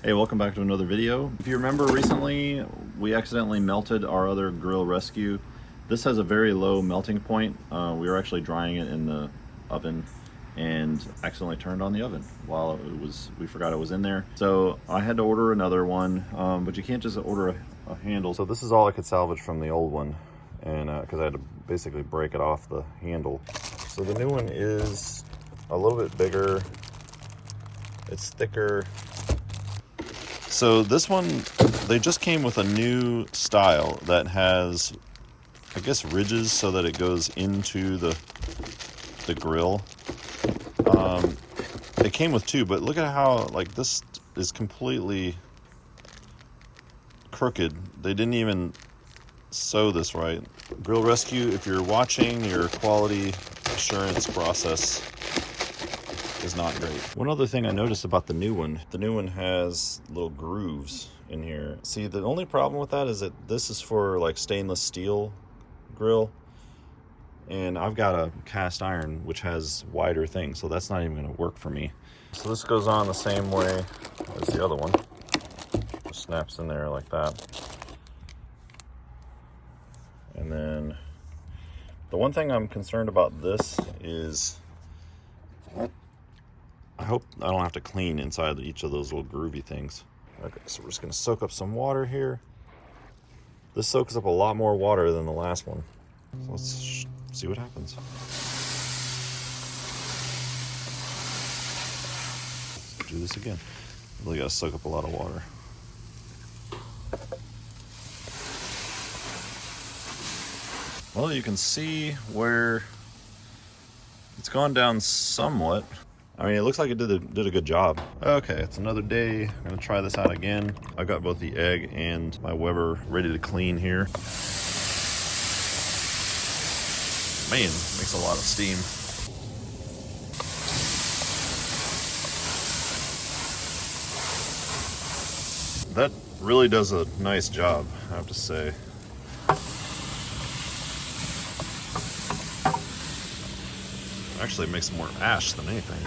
Hey, welcome back to another video. If you remember recently, we accidentally melted our other grill rescue. This has a very low melting point. We were actually drying it in the oven and accidentally turned on the oven while we forgot it was in there. So I had to order another one, but you can't just order a handle. So this is all I could salvage from the old one, and because I had to basically break it off the handle. So the new one is a little bit bigger. It's thicker. So this one, they just came with a new style that has, I guess, ridges so that it goes into the grill. It came with two, but look at how, like, this is completely crooked. They didn't even sew this right. Grill Rescue, if you're watching, your quality assurance process is not great. One other thing I noticed about the new one has little grooves in here. See, the only problem with that is that this is for like stainless steel grill, and I've got a cast iron which has wider things, so that's not even going to work for me. So this goes on the same way as the other one. Just snaps in there like that. And then the one thing I'm concerned about this is I hope I don't have to clean inside each of those little groovy things. Okay, so we're just gonna soak up some water here. This soaks up a lot more water than the last one. So let's see what happens. Let's do this again. Really gotta soak up a lot of water. Well, you can see where it's gone down somewhat. I mean, it looks like it did a good job. Okay, it's another day. I'm gonna try this out again. I've got both the egg and my Weber ready to clean here. Man, makes a lot of steam. That really does a nice job, I have to say. Actually makes more ash than anything.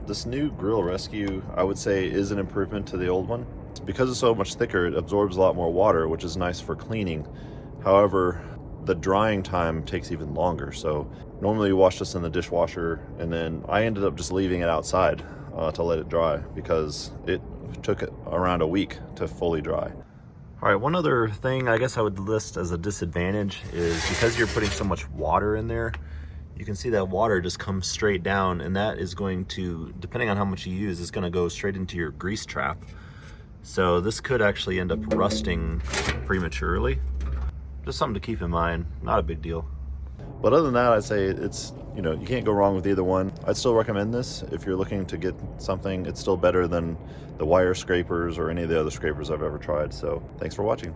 This new Grill Rescue, I would say, is an improvement to the old one. Because it's so much thicker, it absorbs a lot more water, which is nice for cleaning. However, the drying time takes even longer. So normally you wash this in the dishwasher, and then I ended up just leaving it outside to let it dry because it took around a week to fully dry. All right, one other thing I guess I would list as a disadvantage is because you're putting so much water in there, you can see that water just comes straight down, and that is going to, depending on how much you use, is going to go straight into your grease trap. So this could actually end up rusting prematurely. Just something to keep in mind, not a big deal. But other than that, I'd say it's, you know, you can't go wrong with either one. I'd still recommend this if you're looking to get something. It's still better than the wire scrapers or any of the other scrapers I've ever tried. So thanks for watching.